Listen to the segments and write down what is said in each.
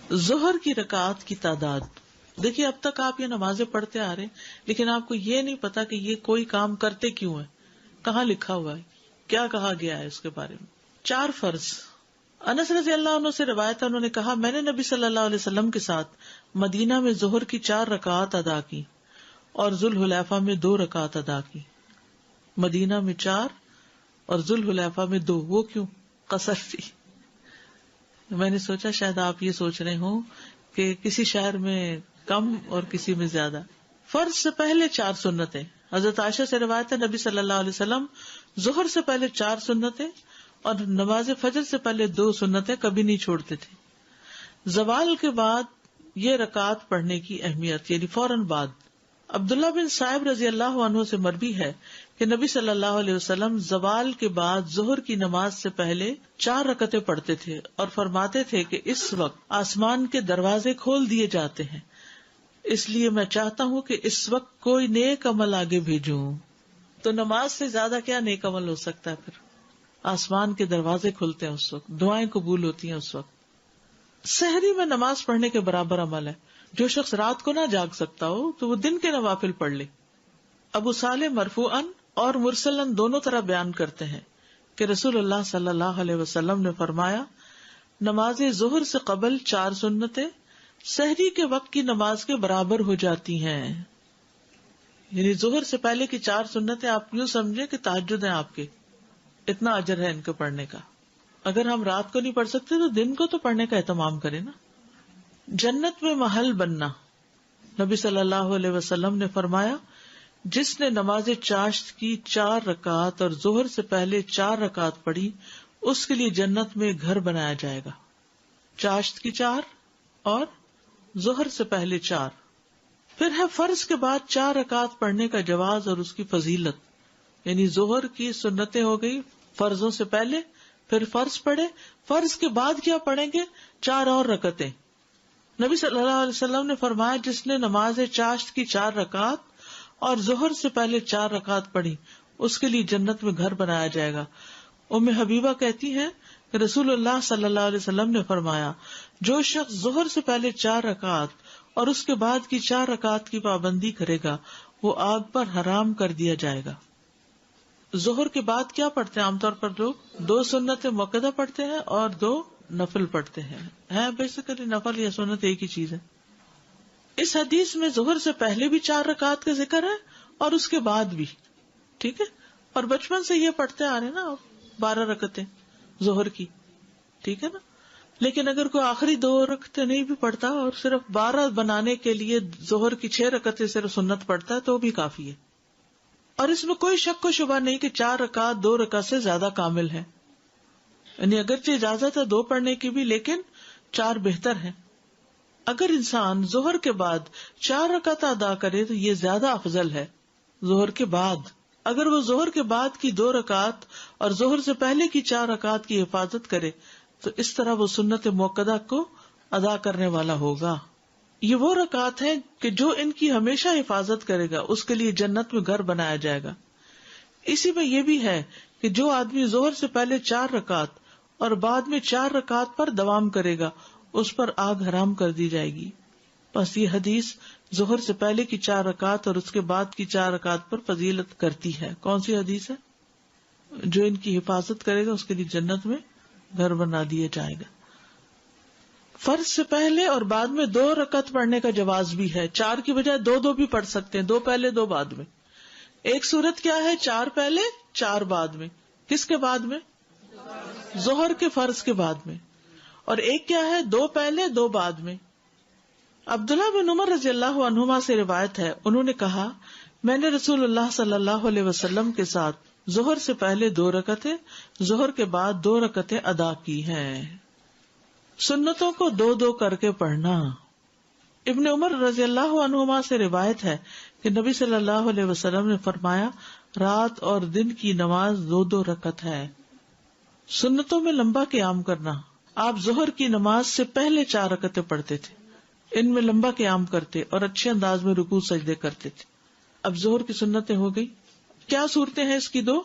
ظہر کی رکعات کی تعداد. دیکھیے اب تک آپ یہ نمازیں پڑھتے آ رہے ہیں لیکن آپ کو یہ نہیں پتا کہ یہ کوئی کام کرتے کیوں ہے, کہاں لکھا ہوا ہے, کیا کہا گیا ہے اس کے بارے میں. 4 فرض. انس رضی اللہ عنہ سے روایت ہے, انہوں نے کہا میں نے نبی صلی اللہ علیہ وسلم کے ساتھ مدینہ میں ظہر کی 4 رکعات ادا کی اور ذوالحلیفہ میں 2 رکعات ادا کی. مدینہ میں 4 اور ذوالحلیفہ میں 2. وہ کیوں؟ قصر تھی. میں نے سوچا شاید آپ یہ سوچ رہے ہوں کہ کسی شہر میں کم اور کسی میں زیادہ. فرض سے پہلے 4 سنتیں. حضرت عائشہ سے روایت ہے نبی صلی اللہ علیہ وسلم ظہر سے پہلے 4 سنتیں اور نماز فجر سے پہلے 2 سنتیں کبھی نہیں چھوڑتے تھے. زوال کے بعد یہ رکعات پڑھنے کی اہمیت, یعنی فوراً بعد. عبداللہ بن صائب رضی اللہ عنہ سے مروی ہے کہ نبی صلی اللہ علیہ وسلم زوال کے بعد ظہر کی نماز سے پہلے 4 رکعتیں پڑھتے تھے اور فرماتے تھے کہ اس وقت آسمان کے دروازے کھول دیے جاتے ہیں, اس لیے میں چاہتا ہوں کہ اس وقت کوئی نیک عمل آگے بھیجوں. تو نماز سے زیادہ کیا نیک عمل ہو سکتا ہے؟ پھر آسمان کے دروازے کھلتے ہیں اس وقت, دعائیں قبول ہوتی ہیں اس وقت. سحری میں نماز پڑھنے کے برابر عمل ہے. جو شخص رات کو نہ جاگ سکتا ہو تو وہ دن کے نوافل پڑھ لے. ابو صالح مرفوعاً اور مرسلاً دونوں طرح بیان کرتے ہیں کہ رسول اللہ صلی اللہ علیہ وسلم نے فرمایا نماز ظہر سے قبل 4 سنتیں سحری کے وقت کی نماز کے برابر ہو جاتی ہیں. یعنی ظہر سے پہلے کی 4 سنتیں آپ یوں سمجھیں کہ تہجد ہیں آپ کے, اتنا اجر ہے ان کو پڑھنے کا. اگر ہم رات کو نہیں پڑھ سکتے تو دن کو تو پڑھنے کا اہتمام کریں نا. جنت میں محل بننا. نبی صلی اللہ علیہ وسلم نے فرمایا جس نے نماز چاشت کی 4 رکعات اور ظہر سے پہلے 4 رکعات پڑھی اس کے لیے جنت میں گھر بنایا جائے گا. چاشت کی 4 اور ظہر سے پہلے 4. پھر ہے فرض کے بعد 4 رکعات پڑھنے کا جواز اور اس کی فضیلت. یعنی ظہر کی سنتیں ہو گئی فرضوں سے پہلے, پھر فرض پڑھے, فرض کے بعد کیا پڑھیں گے؟ 4 اور رکعتیں. نبی صلی اللہ علیہ وسلم نے فرمایا جس نے نماز چاشت کی 4 رکعات اور ظہر سے پہلے 4 رکعات پڑھی اس کے لیے جنت میں گھر بنایا جائے گا. ام حبیبہ کہتی ہیں کہ رسول اللہ صلی اللہ علیہ وسلم نے فرمایا جو شخص ظہر سے پہلے 4 رکعات اور اس کے بعد کی 4 رکعات کی پابندی کرے گا وہ آگ پر حرام کر دیا جائے گا. ظہر کے بعد کیا پڑھتے ہیں عام طور پر لوگ؟ 2 سنت مؤکدہ پڑھتے ہیں اور 2 نفل پڑھتے ہیں. بیسیکلی نفل یا سنت ایک ہی چیز ہے. اس حدیث میں ظہر سے پہلے بھی 4 رکعات کا ذکر ہے اور اس کے بعد بھی. ٹھیک ہے, اور بچپن سے یہ پڑھتے آ رہے ہیں نا 12 رکعتیں ظہر کی, ٹھیک ہے نا. لیکن اگر کوئی آخری 2 رکعتیں نہیں بھی پڑھتا اور صرف 12 بنانے کے لیے ظہر کی 6 رکعتیں صرف سنت پڑھتا ہے تو بھی کافی ہے. اور اس میں کوئی شک و شبہ نہیں کہ 4 رکعت 2 رکعت سے زیادہ کامل ہے. یعنی اگرچہ اجازت ہے 2 پڑھنے کی بھی لیکن 4 بہتر ہے. اگر انسان ظہر کے بعد 4 رکعت ادا کرے تو یہ زیادہ افضل ہے. ظہر کے بعد اگر وہ ظہر کے بعد کی 2 رکعت اور ظہر سے پہلے کی 4 رکعت کی حفاظت کرے تو اس طرح وہ سنت مؤکدہ کو ادا کرنے والا ہوگا. یہ وہ رکعت ہیں کہ جو ان کی ہمیشہ حفاظت کرے گا اس کے لیے جنت میں گھر بنایا جائے گا. اسی میں یہ بھی ہے کہ جو آدمی ظہر سے پہلے 4 رکعت اور بعد میں 4 رکعت پر دوام کرے گا اس پر آگ حرام کر دی جائے گی. بس یہ حدیث ظہر سے پہلے کی 4 رکعت اور اس کے بعد کی 4 رکعت پر فضیلت کرتی ہے. کون سی حدیث ہے؟ جو ان کی حفاظت کرے گا اس کے لیے جنت میں گھر بنا دیا جائے گا. فرض سے پہلے اور بعد میں 2 رکعت پڑھنے کا جواز بھی ہے. 4 کی بجائے 2 بھی پڑھ سکتے ہیں, 2 پہلے 2 بعد میں. ایک صورت کیا ہے؟ 4 پہلے 4 بعد میں. کس کے بعد میں؟ ظہر کے فرض کے بعد میں. اور ایک کیا ہے؟ 2 پہلے 2 بعد میں. عبداللہ بن عمر رضی اللہ عنہما سے روایت ہے انہوں نے کہا میں نے رسول اللہ صلی اللہ علیہ وسلم کے ساتھ ظہر سے پہلے 2 رکعتیں ظہر کے بعد 2 رکعتیں ادا کی ہیں. سنتوں کو 2 کر کے پڑھنا. ابن عمر رضی اللہ عنہما سے روایت ہے کہ نبی صلی اللہ علیہ وسلم نے فرمایا رات اور دن کی نماز 2 رکعت ہے. سنتوں میں لمبا قیام کرنا. آپ ظہر کی نماز سے پہلے 4 رکعتیں پڑھتے تھے, ان میں لمبا قیام کرتے اور اچھے انداز میں رکوع سجدے کرتے تھے. اب ظہر کی سنتیں ہو گئی. کیا صورتیں ہیں اس کی 2؟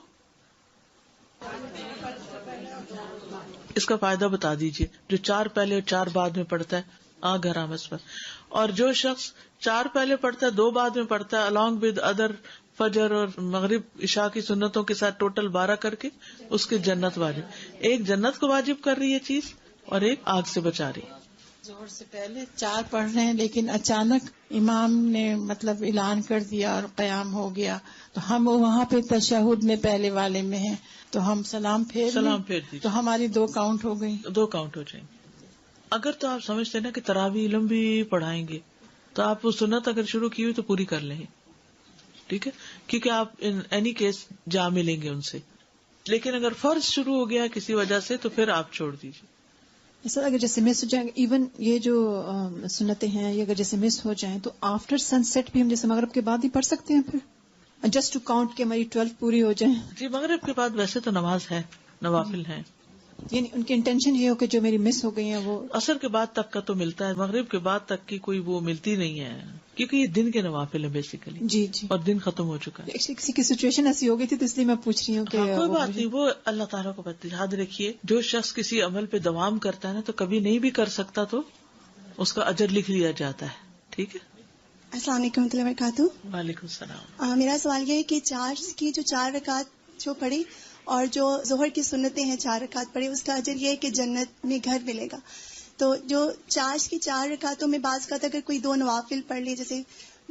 اس کا فائدہ بتا دیجئے. جو 4 پہلے اور 4 بعد میں پڑھتا ہے گھر آمد پر. اور جو شخص 4 پہلے پڑھتا ہے 2 بعد میں پڑھتا ہے along with other فجر اور مغرب عشاء کی سنتوں کے ساتھ ٹوٹل 12 کر کے اس کی جنت واجب. ایک جنت کو واجب کر رہی ہے چیز اور ایک آگ سے بچا رہی ہے. ظہر سے پہلے 4 پڑھ رہے ہیں لیکن اچانک امام نے مطلب اعلان کر دیا اور قیام ہو گیا تو ہم وہاں پہ تشہد میں پہلے والے میں ہیں تو ہم سلام پھیر دیجیے تو ہماری 2 کاؤنٹ ہو گئی. 2 کاؤنٹ ہو جائیں گے. اگر تو آپ سمجھتے نا کہ تراویح لمبی پڑھائیں گے تو آپ وہ سنت اگر شروع کی ہوئی تو پوری کر لیں. ٹھیک ہے, کیونکہ آپ ان اینی کیس جا ملیں گے ان سے. لیکن اگر فرض شروع ہو گیا کسی وجہ سے تو پھر آپ چھوڑ دیجیے. سر اگر جیسے مس ہو جائیں ایون یہ جو سنتیں ہیں یہ اگر جیسے مس ہو جائیں تو آفٹر سن سیٹ بھی ہم جیسے مغرب کے بعد ہی پڑھ سکتے ہیں پھر جسٹ ٹو کاؤنٹ کہ ہماری 12 پوری ہو جائیں. جی مغرب کے بعد ویسے تو نماز ہے, نوافل ہیں, یعنی ان کی انٹینشن یہ ہو کہ جو میری مس ہو گئی ہیں وہ عصر کے بعد تک کا تو ملتا ہے, مغرب کے بعد تک کی کوئی وہ ملتی نہیں ہے کیونکہ یہ دن کے نوافل ہیں بیسیکلی. جی جی اور دن ختم ہو چکا ہے. کسی کی سچویشن ایسی ہو گئی تھی تو اس لیے میں پوچھ رہی ہوں کہ کوئی بات نہیں, وہ اللہ تعالیٰ کو پتہ. یاد رکھیے جو شخص کسی عمل پہ دوام کرتا ہے نا تو کبھی نہیں بھی کر سکتا تو اس کا اجر لکھ لیا جاتا ہے. ٹھیک ہے. السلام علیکم ورحمۃ اللہ وبرکاتہ. وعلیکم السلام. میرا سوال یہ ہے کہ 4 رکعت جو پڑھی اور جو ظہر کی سنتیں ہیں 4 رکعت پڑھی اس کا اجر یہ ہے کہ جنت میں گھر ملے گا. تو جو 4 رکعتوں میں بعض کا اگر کوئی 2 نوافل پڑھ لی, جیسے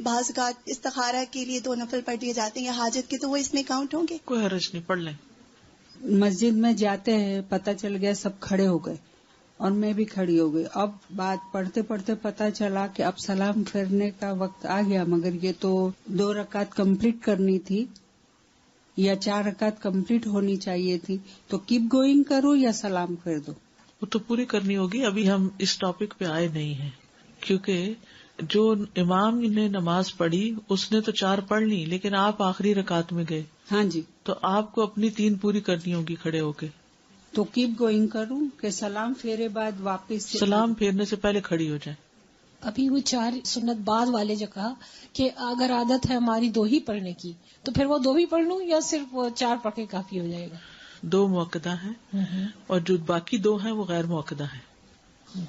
بعض کا استخارہ کے لیے 2 نفل پڑھ لیے جاتے ہیں یا حاجت کے, تو وہ اس میں کاؤنٹ ہوں گے؟ کوئی حرج نہیں, پڑھ لیں. مسجد میں جاتے ہیں پتہ چل گیا سب کھڑے ہو گئے اور میں بھی کھڑی ہو گئی. اب بات پڑھتے پڑھتے پتہ چلا کہ اب سلام پھیرنے کا وقت آ گیا, مگر یہ تو 2 رکعت کمپلیٹ کرنی تھی یا 4 رکعت کمپلیٹ ہونی چاہیے تھی, تو کیپ گوئنگ کرو یا سلام پھیر دو؟ وہ تو پوری کرنی ہوگی. ابھی ہم اس ٹاپک پہ آئے نہیں ہیں کیونکہ جو امام نے نماز پڑھی اس نے تو 4 پڑھ لی لیکن آپ آخری رکعت میں گئے. ہاں جی, تو آپ کو اپنی 3 پوری کرنی ہوگی کھڑے ہو کے. تو کیپ گوئنگ کروں کہ سلام پھیرے بعد واپس سلام پھیرنے سے پہلے کھڑی ہو جائیں. ابھی وہ 4 سنت بعد والے جو کہا کہ اگر عادت ہے ہماری 2 ہی پڑھنے کی تو پھر وہ 2 بھی پڑھ لوں یا صرف 4 پڑھ کے کافی ہو جائے گا؟ 2 مؤکدہ ہیں اور جو باقی 2 ہیں وہ غیر مؤکدہ ہیں.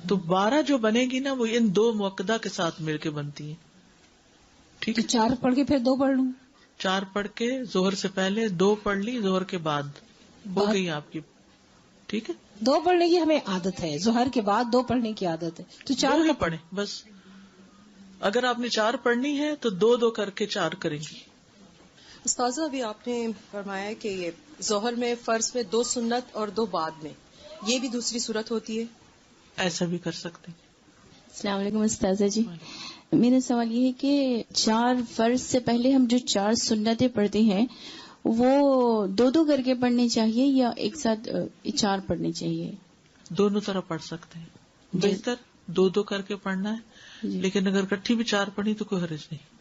تو 12 جو بنے گی نا وہ ان 2 مؤکدہ کے ساتھ مل کے بنتی ہیں. ٹھیک ہے, 4 پڑھ کے پھر 2 پڑھ لوں. 4 پڑھ کے ظہر سے پہلے 2 پڑھ لی, ظہر کے بعد ہو گئی آپ کی. ٹھیک ہے, 2 پڑھنے کی ہمیں عادت ہے, ظہر کے بعد 2 پڑھنے کی عادت ہے تو 4 ہی پڑھیں بس. اگر آپ نے 4 پڑھنی ہے تو 2 کر کے 4 کریں گی. استاذہ ابھی آپ نے فرمایا کہ یہ ظہر میں فرض میں 2 سنت اور 2 بعد میں, یہ بھی دوسری صورت ہوتی ہے؟ ایسا بھی کر سکتے ہیں. السلام علیکم استاذہ جی, میرا سوال یہ ہے کہ 4 فرض سے پہلے ہم جو 4 سنتیں پڑھتے ہیں وہ 2 کر کے پڑھنی چاہیے یا ایک ساتھ 4 پڑھنی چاہیے؟ دونوں طرح پڑھ سکتے ہیں. بہتر 2 کر کے پڑھنا ہے, لیکن اگر کٹھی بھی 4 پڑھی تو کوئی حرج نہیں.